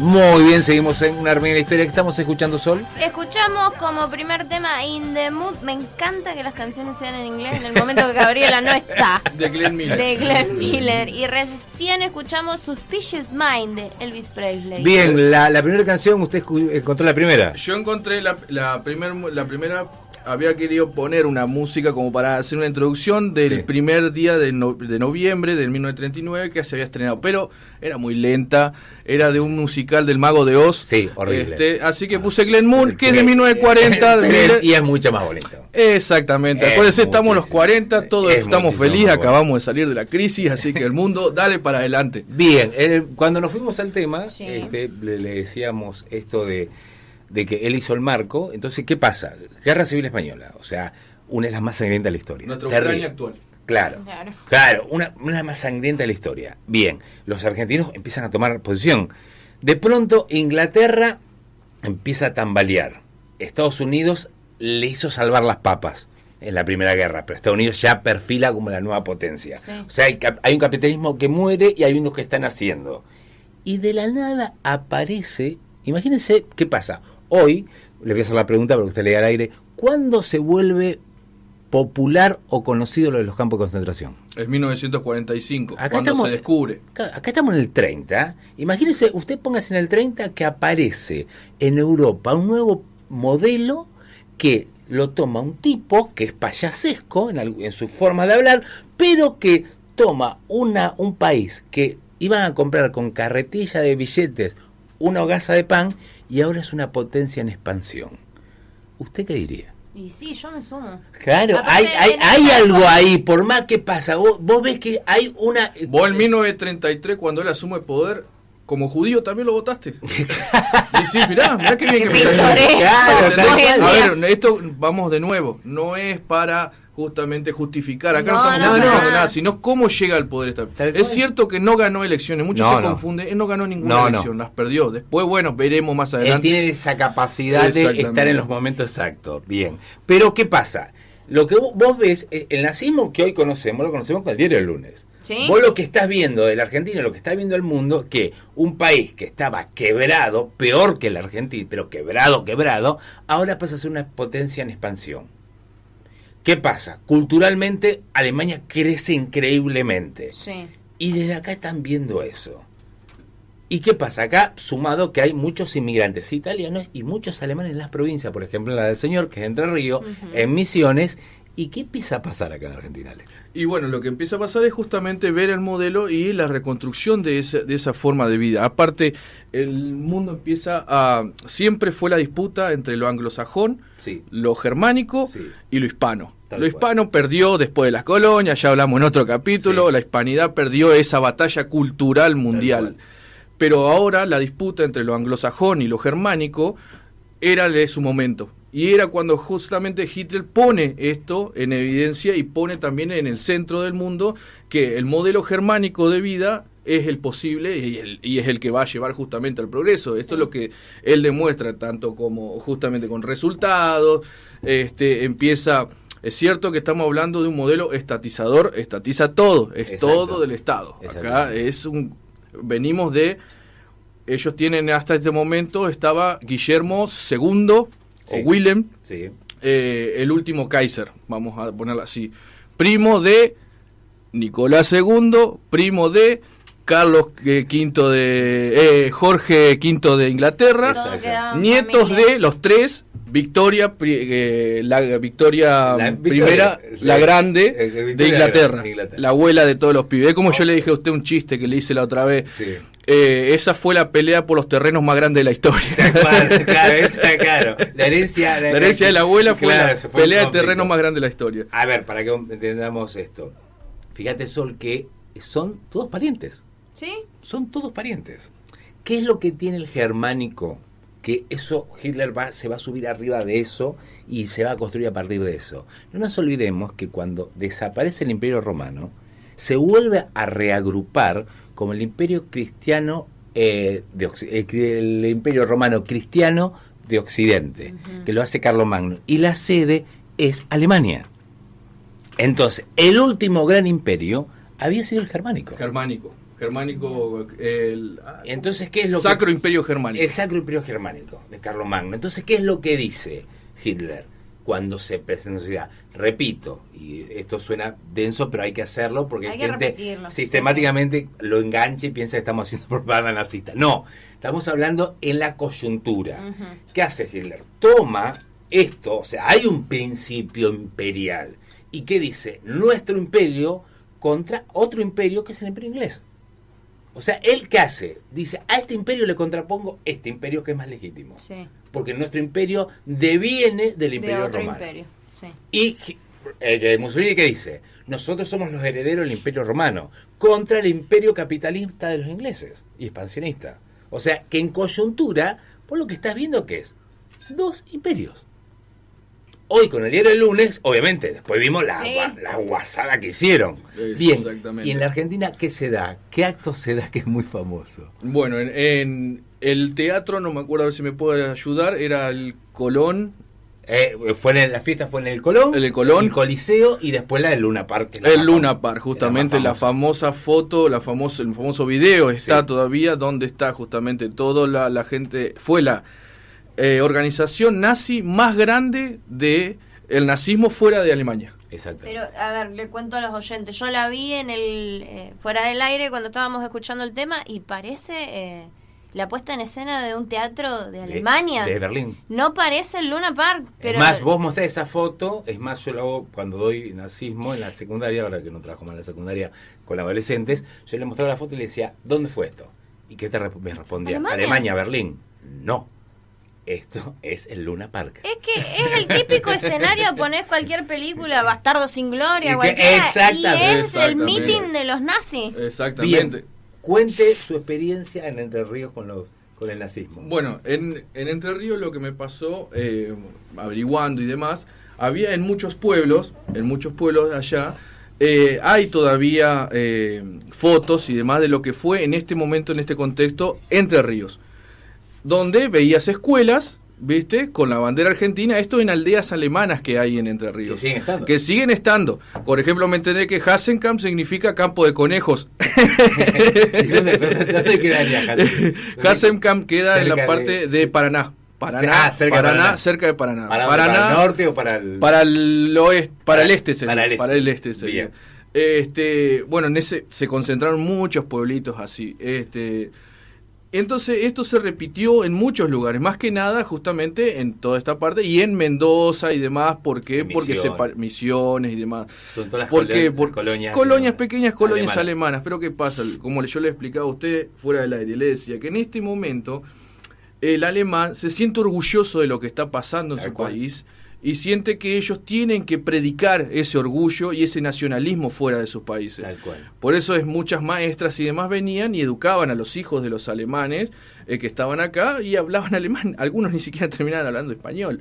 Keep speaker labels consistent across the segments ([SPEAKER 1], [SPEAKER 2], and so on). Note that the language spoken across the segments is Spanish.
[SPEAKER 1] Muy bien, seguimos en Una Armonía en la Historia. ¿Qué estamos escuchando, Sol?
[SPEAKER 2] Escuchamos como primer tema In the Mood. Me encanta que las canciones sean en inglés en el momento que Gabriela no está.
[SPEAKER 3] De Glenn Miller.
[SPEAKER 2] De Glenn Miller. Y recién escuchamos Suspicious Mind de Elvis Presley.
[SPEAKER 1] Bien, la primera canción, ¿usted encontró la primera?
[SPEAKER 3] Yo encontré la primera. Había querido poner una música como para hacer una introducción del primer día de noviembre del 1939 que se había estrenado, pero era muy lenta, era de un musical del Mago de Oz.
[SPEAKER 1] Sí, horrible.
[SPEAKER 3] Así que puse Glenn Moon, que es de 1940.
[SPEAKER 1] Y es mucho más bonito.
[SPEAKER 3] Exactamente, acuérdense, estamos en los 40, todos estamos felices, acabamos de salir de la crisis, así que el mundo, dale para adelante.
[SPEAKER 1] Bien, cuando nos fuimos al tema,
[SPEAKER 2] Sí.
[SPEAKER 1] le decíamos esto de que él hizo el marco. Entonces, ¿qué pasa? Guerra Civil Española, o sea, una de las más sangrientas de la historia.
[SPEAKER 3] Nuestra
[SPEAKER 1] Terrible.
[SPEAKER 3] Ucrania actual.
[SPEAKER 1] Claro, una de las más sangrientas de la historia. Bien, los argentinos empiezan a tomar posición. De pronto, Inglaterra empieza a tambalear. Estados Unidos le hizo salvar las papas en la Primera Guerra, pero Estados Unidos ya perfila como la nueva potencia.
[SPEAKER 2] Sí.
[SPEAKER 1] O sea, hay un capitalismo que muere y hay unos que están haciendo. Y de la nada aparece, imagínense qué pasa. Hoy, le voy a hacer la pregunta para que usted le diga al aire, ¿cuándo se vuelve popular o conocido lo de los campos de concentración?
[SPEAKER 3] En 1945,
[SPEAKER 1] Acá
[SPEAKER 3] cuando
[SPEAKER 1] estamos,
[SPEAKER 3] se descubre.
[SPEAKER 1] Acá estamos en el 30. Imagínese, usted póngase en el 30 que aparece en Europa un nuevo modelo que lo toma un tipo que es payasesco en su forma de hablar, pero que toma un país que iban a comprar con carretilla de billetes una hogaza de pan y ahora es una potencia en expansión. ¿Usted qué diría?
[SPEAKER 2] Y sí, yo me sumo.
[SPEAKER 1] Claro,
[SPEAKER 2] Aparte,
[SPEAKER 1] hay algo ahí, por más que pasa. Vos ves que hay una...
[SPEAKER 3] Vos en 1933, cuando él asume el poder, como judío también lo votaste. Y sí, mirá que bien que me
[SPEAKER 2] pintoresco.
[SPEAKER 1] Claro,
[SPEAKER 3] A ver, esto vamos de nuevo. No es para justamente justificar. Acá no estamos
[SPEAKER 2] No,
[SPEAKER 3] justificando
[SPEAKER 2] no.
[SPEAKER 3] nada, sino cómo llega al poder. Es cierto que no ganó elecciones, muchos se confunden. Él no ganó ninguna elección, las perdió. Después, bueno, veremos más
[SPEAKER 1] Él
[SPEAKER 3] adelante.
[SPEAKER 1] tiene esa capacidad de estar en los momentos exactos. Bien. Pero, ¿qué pasa? Lo que vos ves, el nazismo que hoy conocemos, lo conocemos con el diario del lunes.
[SPEAKER 2] ¿Sí?
[SPEAKER 1] Vos lo que estás viendo de la Argentina, lo que está viendo el mundo, que un país que estaba quebrado, peor que la Argentina, pero quebrado, ahora pasa a ser una potencia en expansión. ¿Qué pasa? Culturalmente, Alemania crece increíblemente.
[SPEAKER 2] Sí.
[SPEAKER 1] Y desde acá están viendo eso. ¿Y qué pasa? Acá, sumado que hay muchos inmigrantes italianos y muchos alemanes en las provincias, por ejemplo, en la del Señor, que es Entre Ríos, en Misiones. ¿Y qué empieza a pasar acá en Argentina, Alex?
[SPEAKER 3] Y bueno, lo que empieza a pasar es justamente ver el modelo y la reconstrucción de esa forma de vida. Aparte, el mundo empieza a... Siempre fue la disputa entre lo anglosajón, lo germánico y lo hispano. Lo hispano perdió después de las colonias, ya hablamos en otro capítulo, la hispanidad perdió esa batalla cultural mundial. Pero ahora la disputa entre lo anglosajón y lo germánico era de su momento. Y era cuando justamente Hitler pone esto en evidencia y pone también en el centro del mundo que el modelo germánico de vida es el posible y es el que va a llevar justamente al progreso. Esto es lo que él demuestra, tanto como justamente con resultados, empieza... Es cierto que estamos hablando de un modelo estatizador, estatiza todo, es todo del Estado. Acá venimos de... Ellos tienen hasta este momento, estaba Guillermo II... o Wilhelm, el último Kaiser, vamos a ponerlo así, primo de Nicolás II, primo de Carlos V de Jorge V de Inglaterra, nietos de los tres, Victoria, la grande de Inglaterra, la abuela de todos los pibes. Como yo le dije a usted un chiste que le hice la otra vez. Esa fue la pelea por los terrenos más grandes de la historia.
[SPEAKER 1] Claro. La herencia
[SPEAKER 3] de la abuela fue la pelea de terrenos más grande de la historia.
[SPEAKER 1] A ver, para que entendamos esto. Fíjate, Sol, que son todos parientes.
[SPEAKER 2] ¿Sí?
[SPEAKER 1] Son todos parientes. ¿Qué es lo que tiene el germánico? Que eso, Hitler se va a subir arriba de eso y se va a construir a partir de eso. No nos olvidemos que cuando desaparece el Imperio Romano, se vuelve a reagrupar como el Imperio Cristiano, el Imperio Romano Cristiano de Occidente, que lo hace Carlomagno, y la sede es Alemania. Entonces, el último gran imperio había sido el germánico.
[SPEAKER 3] Germánico,
[SPEAKER 1] entonces, ¿qué es lo
[SPEAKER 3] Sacro Imperio Germánico?
[SPEAKER 1] El Sacro Imperio Germánico de Carlomagno. Entonces, ¿qué es lo que dice Hitler cuando se presenta en la sociedad? Repito, y esto suena denso, pero hay que hacerlo porque hay gente sistemáticamente lo engancha y piensa que estamos haciendo propaganda nazista. No, estamos hablando en la coyuntura. ¿Qué hace Hitler? Toma esto, o sea, hay un principio imperial. ¿Y qué dice? Nuestro imperio contra otro imperio que es el imperio inglés. O sea, ¿él qué hace? Dice, a este imperio le contrapongo este imperio que es más legítimo. Sí. Porque nuestro imperio deviene del imperio romano. Imperio. Sí. Y Mussolini, ¿qué dice? Nosotros somos los herederos del imperio romano contra el imperio capitalista de los ingleses y expansionista. O sea, que en coyuntura, por lo que estás viendo, ¿qué es? Dos imperios. Hoy con el diario del lunes, obviamente, después vimos la guasada que hicieron. Bien, y en la Argentina, ¿qué se da? ¿Qué acto se da que es muy famoso?
[SPEAKER 3] Bueno, en el teatro, no me acuerdo, a ver si me puede ayudar, era el Colón.
[SPEAKER 1] La fiesta fue en el Colón, el Coliseo, y después la del Luna Park.
[SPEAKER 3] El Luna Park, justamente la famosa foto, el famoso video está todavía, donde está justamente toda la gente, fue la organización nazi más grande de el nazismo fuera de Alemania.
[SPEAKER 1] Exacto.
[SPEAKER 2] Pero, a ver, le cuento a los oyentes, yo la vi en el fuera del aire cuando estábamos escuchando el tema y parece la puesta en escena de un teatro de Alemania.
[SPEAKER 1] De Berlín.
[SPEAKER 2] No parece el Luna Park, pero...
[SPEAKER 1] Es más, vos mostrás esa foto, es más, yo lo hago cuando doy nazismo en la secundaria, ahora que no trabajo más en la secundaria con adolescentes, yo le mostraba la foto y le decía, ¿dónde fue esto? ¿Y qué me respondía? Alemania, Berlín. No. Esto es el Luna Park.
[SPEAKER 2] Es que es el típico escenario, ponés cualquier película, Bastardo sin Gloria, cualquiera, y es el meeting de los nazis.
[SPEAKER 3] Exactamente.
[SPEAKER 1] Bien, cuente su experiencia en Entre Ríos con el nazismo.
[SPEAKER 3] Bueno, en Entre Ríos lo que me pasó, averiguando y demás, había en muchos pueblos de allá, hay todavía fotos y demás de lo que fue en este momento, en este contexto, Entre Ríos, donde veías escuelas, ¿viste? Con la bandera argentina, esto en aldeas alemanas que hay en Entre Ríos. Que siguen estando. Por ejemplo, me enteré que Hasenkamp significa campo de conejos.
[SPEAKER 1] ¿Dónde quedaría
[SPEAKER 3] Hasenkamp queda en la parte de Paraná. Cerca de Paraná.
[SPEAKER 1] ¿Para el norte o para el...?
[SPEAKER 3] Para el oeste, para el este sería. Para el este sería. Bueno, en ese se concentraron muchos pueblitos así. Entonces esto se repitió en muchos lugares, más que nada justamente en toda esta parte y en Mendoza y demás. ¿Por qué? Porque Misiones y demás.
[SPEAKER 1] Son todas las
[SPEAKER 3] colonias pequeñas, colonias alemanas. Pero ¿qué pasa? Como yo le explicaba a usted fuera del aire, le decía que en este momento el alemán se siente orgulloso de lo que está pasando en su país y siente que ellos tienen que predicar ese orgullo y ese nacionalismo fuera de sus países.
[SPEAKER 1] Tal cual.
[SPEAKER 3] Por eso muchas maestras y demás venían y educaban a los hijos de los alemanes que estaban acá y hablaban alemán. Algunos ni siquiera terminaban hablando español.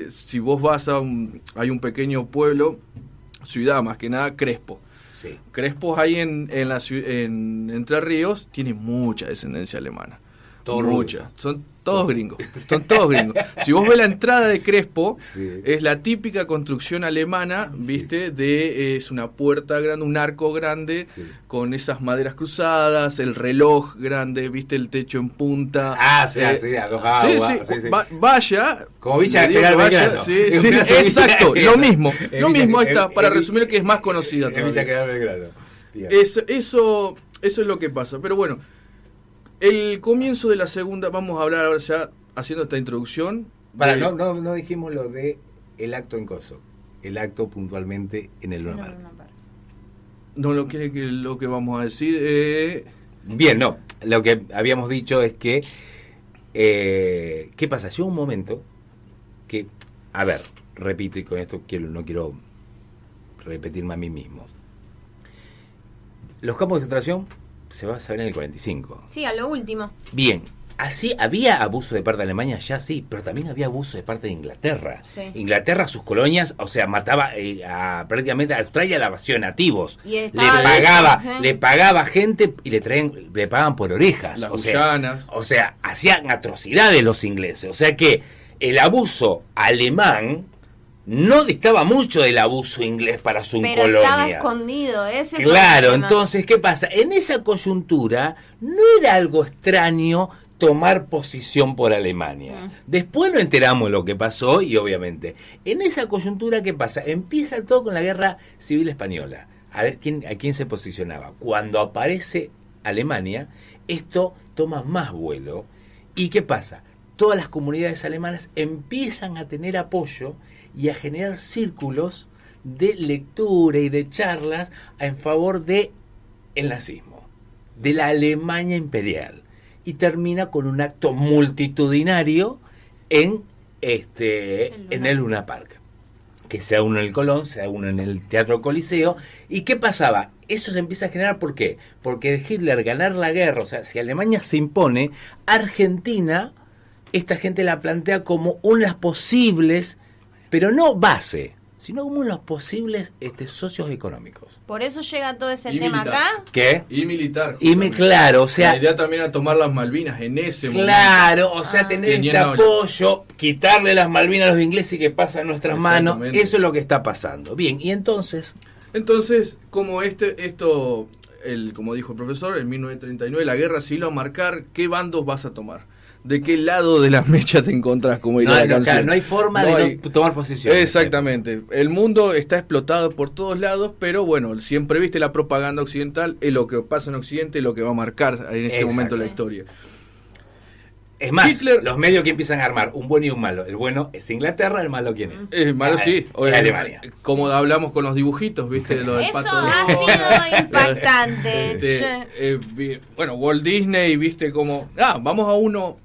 [SPEAKER 3] Si vos vas hay un pequeño pueblo, ciudad más que nada, Crespo.
[SPEAKER 1] Sí.
[SPEAKER 3] Crespo ahí en Entre Ríos, tiene mucha descendencia alemana. Mucha. Son todos gringos. Si vos ves la entrada de Crespo, es la típica construcción alemana, ¿viste? Es una puerta grande, un arco grande, con esas maderas cruzadas, el reloj grande, ¿viste? El techo en punta.
[SPEAKER 1] A dos aguas.
[SPEAKER 3] Vaya.
[SPEAKER 1] Como Villa General Belgrano.
[SPEAKER 3] Exacto, lo mismo, ahí está, para resumir que es más conocida todavía.
[SPEAKER 1] Villa General Belgrano.
[SPEAKER 3] Eso es lo que pasa, pero bueno. El comienzo de la segunda, vamos a hablar ahora ya haciendo esta introducción.
[SPEAKER 1] No dijimos lo de el acto en Coso, el acto puntualmente en el Luna Park.
[SPEAKER 3] No lo quiere que lo que vamos a decir.
[SPEAKER 1] Bien, no. Lo que habíamos dicho es que ¿qué pasa? Llegó un momento que, a ver, repito y con esto no quiero repetirme a mí mismo. Los campos de concentración se va a saber en el 45.
[SPEAKER 2] Sí, a lo último.
[SPEAKER 1] Bien, así había abuso de parte de Alemania, ya sí, pero también había abuso de parte de Inglaterra.
[SPEAKER 2] Sí.
[SPEAKER 1] Inglaterra, sus colonias, o sea, mataba prácticamente a Australia, la vacía nativos. Le pagaba gente y le pagaban por orejas. O sea, hacían atrocidades los ingleses. O sea que el abuso alemán no distaba mucho del abuso inglés para su
[SPEAKER 2] pero
[SPEAKER 1] colonia.
[SPEAKER 2] Estaba escondido, ese fue
[SPEAKER 1] Claro,
[SPEAKER 2] el tema.
[SPEAKER 1] entonces, ¿qué pasa? En esa coyuntura no era algo extraño tomar posición por Alemania. Después nos enteramos de lo que pasó y obviamente, en esa coyuntura, ¿qué pasa? Empieza todo con la Guerra Civil Española. A ver a quién se posicionaba. Cuando aparece Alemania, esto toma más vuelo. ¿Y qué pasa? Todas las comunidades alemanas empiezan a tener apoyo y a generar círculos de lectura y de charlas en favor de el nazismo, de la Alemania imperial, y termina con un acto multitudinario en el Luna Park, que sea uno en el Colón, sea uno en el Teatro Coliseo. ¿Y qué pasaba? Eso se empieza a generar, ¿por qué? Porque de Hitler ganar la guerra, o sea, si Alemania se impone, Argentina, esta gente la plantea como unas posibles, pero no base, sino como unos posibles socios económicos.
[SPEAKER 2] Por eso llega todo ese
[SPEAKER 3] Y
[SPEAKER 2] tema
[SPEAKER 3] militar.
[SPEAKER 2] acá.
[SPEAKER 1] ¿Qué?
[SPEAKER 3] Y militar.
[SPEAKER 1] Claro, o sea...
[SPEAKER 3] La idea también era tomar las Malvinas en ese momento.
[SPEAKER 1] Claro, o sea, tener este
[SPEAKER 3] Tenían
[SPEAKER 1] apoyo, quitarle las Malvinas a los ingleses y que pasa en nuestras manos,
[SPEAKER 3] Exactamente.
[SPEAKER 1] eso es lo que está pasando. Bien, y entonces...
[SPEAKER 3] Entonces, como como dijo el profesor, en 1939 la guerra civil va a marcar qué bandos vas a tomar. ¿De qué lado de la mecha te encontrás? Como diría la canción.
[SPEAKER 1] Claro, no hay forma de no tomar posición.
[SPEAKER 3] Exactamente. El mundo está explotado por todos lados, pero bueno, siempre viste la propaganda occidental, es lo que pasa en Occidente y lo que va a marcar en este momento la historia.
[SPEAKER 1] Es más,
[SPEAKER 3] Hitler,
[SPEAKER 1] los medios que empiezan a armar un bueno y un malo. El bueno es Inglaterra, el malo ¿quién es?
[SPEAKER 3] El malo sí.
[SPEAKER 1] Es Alemania.
[SPEAKER 3] Como hablamos con los dibujitos, ¿viste? Lo del
[SPEAKER 2] Eso
[SPEAKER 3] pato
[SPEAKER 2] ha sido impactante.
[SPEAKER 3] Bueno, Walt Disney, ¿viste? Como... vamos a uno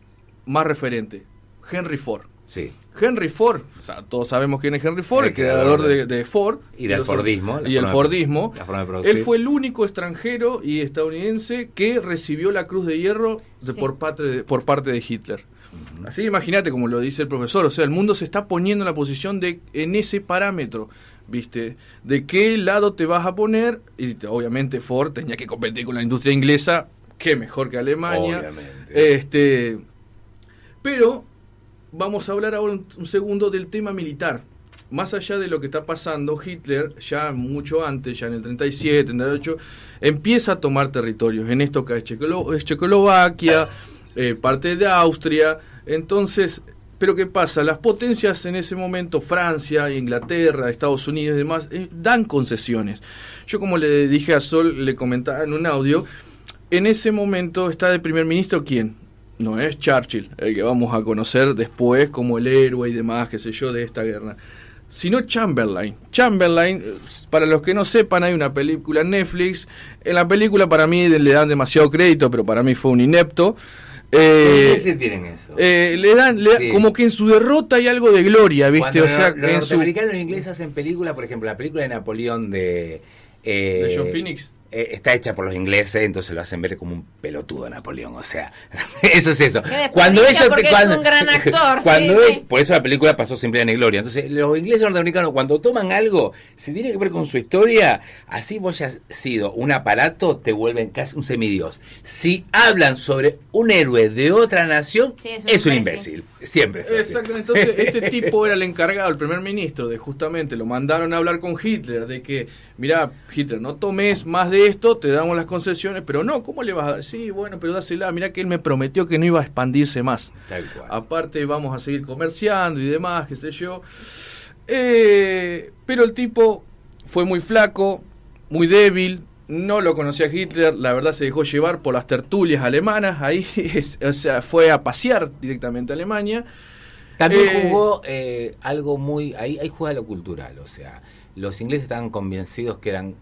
[SPEAKER 3] más referente. Henry Ford.
[SPEAKER 1] Sí.
[SPEAKER 3] Henry Ford, o sea, todos sabemos quién es Henry Ford, el creador de Ford.
[SPEAKER 1] Y del Fordismo.
[SPEAKER 3] Y el Fordismo.
[SPEAKER 1] La forma de producir.
[SPEAKER 3] Él fue el único extranjero y estadounidense que recibió la Cruz de Hierro por parte de Hitler. Así imagínate, como lo dice el profesor, o sea, el mundo se está poniendo en la posición en ese parámetro, ¿viste? De qué lado te vas a poner, y obviamente Ford tenía que competir con la industria inglesa, qué mejor que Alemania.
[SPEAKER 1] Obviamente.
[SPEAKER 3] Pero vamos a hablar ahora un segundo del tema militar. Más allá de lo que está pasando, Hitler, ya mucho antes, ya en el 37, 38, empieza a tomar territorios. En esto cae Checoslovaquia, parte de Austria. Entonces, pero ¿qué pasa? Las potencias en ese momento, Francia, Inglaterra, Estados Unidos y demás, dan concesiones. Yo, como le dije a Sol, le comentaba en un audio, en ese momento está de primer ministro, ¿quién? No es Churchill, el que vamos a conocer después como el héroe y demás, qué sé yo, de esta guerra, sino Chamberlain. Chamberlain, para los que no sepan, hay una película en Netflix. En la película para mí le dan demasiado crédito, pero para mí fue un inepto.
[SPEAKER 1] ¿Qué tienen eso?
[SPEAKER 3] Le dan como que en su derrota hay algo de gloria, ¿viste?
[SPEAKER 1] Cuando
[SPEAKER 3] o sea,
[SPEAKER 1] los norteamericanos y los ingleses hacen películas, por ejemplo, la película de Napoleón de
[SPEAKER 3] John Phoenix.
[SPEAKER 1] Está hecha por los ingleses, entonces lo hacen ver como un pelotudo Napoleón, o sea, eso es eso.
[SPEAKER 2] Cuando ellos es un gran actor,
[SPEAKER 1] por eso la película pasó sin pena ni gloria. Entonces, los ingleses norteamericanos cuando toman algo, si tiene que ver con su historia, así vos hayas sido un aparato, te vuelven casi un semidios. Si hablan sobre un héroe de otra nación, es un imbécil. Siempre es así.
[SPEAKER 3] Exactamente. Entonces, este tipo era el encargado, el primer ministro, de justamente lo mandaron a hablar con Hitler, de que, mirá, Hitler, no tomes más de esto, te damos las concesiones, pero no, ¿cómo le vas a dar? Sí, bueno, pero dásela, mirá que él me prometió que no iba a expandirse más.
[SPEAKER 1] Tal cual.
[SPEAKER 3] Aparte vamos a seguir comerciando y demás, qué sé yo. Pero el tipo fue muy flaco, muy débil, no lo conocía Hitler, la verdad se dejó llevar por las tertulias alemanas, ahí o sea, fue a pasear directamente a Alemania.
[SPEAKER 1] También jugó algo muy... Ahí juega lo cultural, o sea... Los ingleses estaban convencidos que eran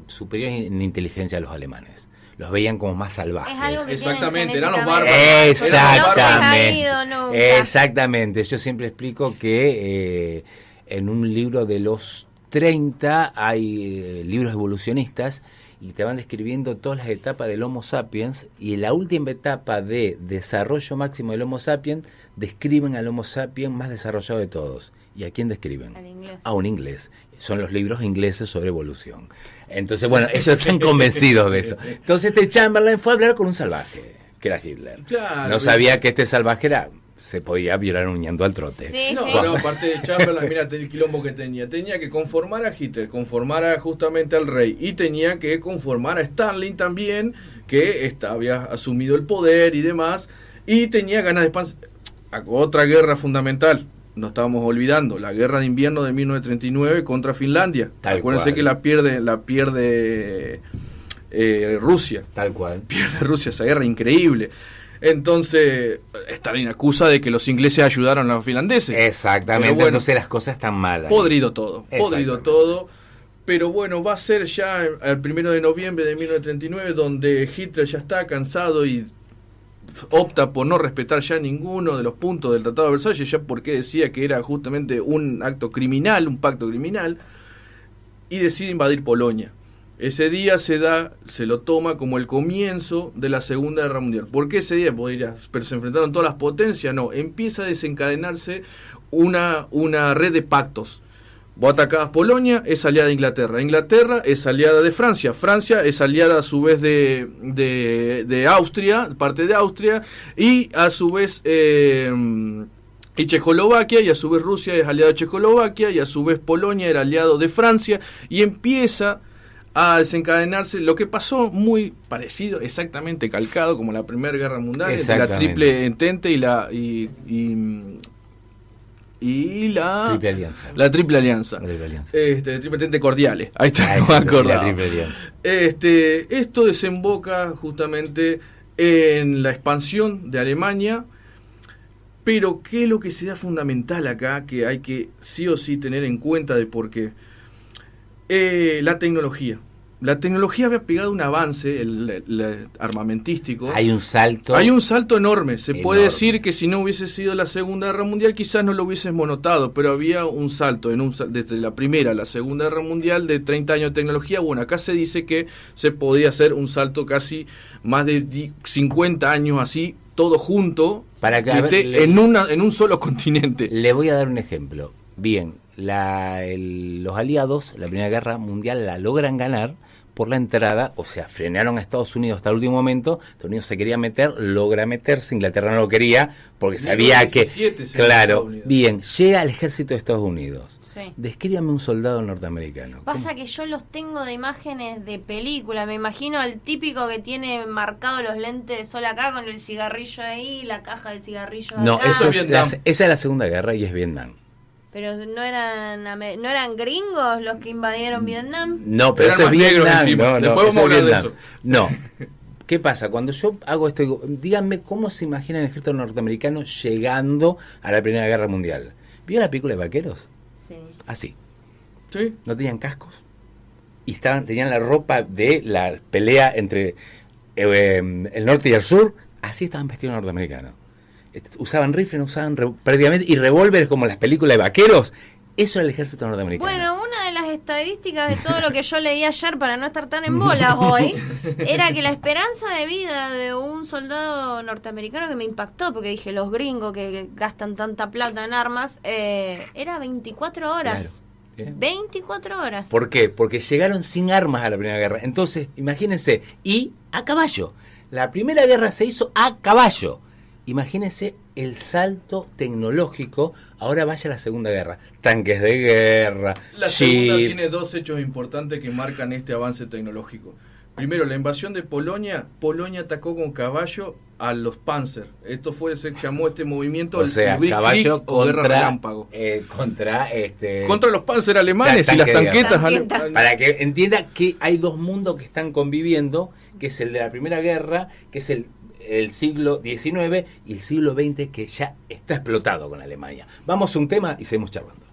[SPEAKER 1] superiores en inteligencia a los alemanes. Los veían como más salvajes.
[SPEAKER 2] Es algo que
[SPEAKER 3] exactamente, eran los
[SPEAKER 2] bárbaros.
[SPEAKER 1] Exactamente. Yo siempre explico que en un libro de los 30 hay libros evolucionistas y te van describiendo todas las etapas del Homo sapiens, y en la última etapa de desarrollo máximo del Homo sapiens describen al Homo sapiens más desarrollado de todos. ¿Y a quién describen? A un inglés. Son los libros ingleses sobre evolución. Entonces, bueno, ellos están convencidos de eso. Entonces Chamberlain fue a hablar con un salvaje, que era Hitler.
[SPEAKER 3] Claro,
[SPEAKER 1] no sabía que este salvaje era se podía violar un ñando al trote.
[SPEAKER 2] Sí,
[SPEAKER 3] no,
[SPEAKER 2] sí.
[SPEAKER 3] no, aparte de Chamberlain, mira el quilombo que tenía que conformar a Hitler, conformar justamente al rey, y tenía que conformar a Stalin también, que había asumido el poder y demás, y tenía ganas de expansión. Otra guerra fundamental, no estábamos olvidando, la guerra de invierno de 1939 contra Finlandia. Acuérdense que la pierde Rusia.
[SPEAKER 1] Tal cual.
[SPEAKER 3] Pierde Rusia, esa guerra increíble. Entonces, Stalin acusa de que los ingleses ayudaron a los finlandeses.
[SPEAKER 1] Exactamente,
[SPEAKER 3] bueno,
[SPEAKER 1] entonces las cosas están malas.
[SPEAKER 3] Podrido todo. Pero bueno, va a ser ya el 1 de noviembre de 1939, donde Hitler ya está cansado y opta por no respetar ya ninguno de los puntos del Tratado de Versalles, ya porque decía que era justamente un acto criminal, un pacto criminal, y decide invadir Polonia. Ese día se lo toma como el comienzo de la Segunda Guerra Mundial. ¿Por qué ese día? Pero se enfrentaron todas las potencias. No, empieza a desencadenarse una red de pactos. Vos atacabas Polonia, es aliada de Inglaterra. Inglaterra es aliada de Francia. Francia es aliada a su vez de Austria, parte de Austria, y a su vez y Checoslovaquia, y a su vez Rusia es aliada de Checoslovaquia, y a su vez Polonia era aliado de Francia, y empieza a desencadenarse lo que pasó muy parecido, exactamente calcado como la Primera Guerra Mundial, la Triple Entente y la Triple Alianza. La Triple Alianza. Triple Entente Cordiales. Ahí está, no me acordaba. La Triple Alianza. Esto desemboca justamente en la expansión de Alemania, pero ¿qué es lo que se da fundamental acá? Que hay que sí o sí tener en cuenta de por qué. La tecnología. La tecnología había pegado un avance, el armamentístico.
[SPEAKER 1] Hay un salto
[SPEAKER 3] enorme. Se puede decir que si no hubiese sido la Segunda Guerra Mundial, quizás no lo hubiésemos notado, pero había un salto desde la Primera a la Segunda Guerra Mundial de 30 años de tecnología. Bueno, acá se dice que se podía hacer un salto casi más de 50 años así, todo junto,
[SPEAKER 1] para que,
[SPEAKER 3] en un solo continente.
[SPEAKER 1] Le voy a dar un ejemplo. Bien, los aliados, la Primera Guerra Mundial la logran ganar por la entrada, o sea, frenaron a Estados Unidos hasta el último momento. Estados Unidos se quería meter, logra meterse, Inglaterra no lo quería, porque sabía que... Claro, bien, llega el ejército de Estados Unidos.
[SPEAKER 2] Sí.
[SPEAKER 1] Descríbame un soldado norteamericano.
[SPEAKER 2] Pasa que yo los tengo de imágenes de película, me imagino al típico que tiene marcado los lentes de sol acá, con el cigarrillo ahí, la caja de cigarrillos
[SPEAKER 1] no,
[SPEAKER 2] acá.
[SPEAKER 1] esa es la Segunda Guerra y es Vietnam.
[SPEAKER 2] Pero no eran gringos los que invadieron Vietnam.
[SPEAKER 1] No, pero eso es Vietnam.
[SPEAKER 3] Después vamos a hablar de eso.
[SPEAKER 1] No. ¿Qué pasa? Cuando yo hago esto, digo, díganme cómo se imagina el ejército norteamericano llegando a la Primera Guerra Mundial. ¿Vio la película de Vaqueros?
[SPEAKER 2] Sí.
[SPEAKER 1] Así.
[SPEAKER 3] ¿Sí?
[SPEAKER 1] No tenían cascos. Y tenían la ropa de la pelea entre el norte y el sur. Así estaban vestidos los norteamericanos. Usaban rifles, usaban prácticamente y revólveres como las películas de vaqueros. Eso era el ejército norteamericano.
[SPEAKER 2] Bueno, una de las estadísticas de todo lo que yo leí ayer, para no estar tan en bolas hoy, era que la esperanza de vida de un soldado norteamericano, que me impactó, porque dije, los gringos que gastan tanta plata en armas, era 24 horas. Claro. 24 horas.
[SPEAKER 1] ¿Por qué? Porque llegaron sin armas a la Primera Guerra. Entonces, imagínense, y a caballo. La Primera Guerra se hizo a caballo. Imagínense el salto tecnológico. Ahora vaya a la Segunda Guerra. Tanques de guerra.
[SPEAKER 3] La Segunda tiene dos hechos importantes que marcan este avance tecnológico. Primero, la invasión de Polonia. Polonia atacó con caballo a los Panzer. Esto se llamó este movimiento,
[SPEAKER 1] o sea, el caballo contra,
[SPEAKER 3] guerra relámpago.
[SPEAKER 1] Contra
[SPEAKER 3] los Panzer alemanes y las tanquetas alemanas.
[SPEAKER 1] Para que entienda que hay dos mundos que están conviviendo, que es el de la Primera Guerra, que es el siglo XIX y el siglo XX, que ya está explotado con Alemania. Vamos a un tema y seguimos charlando.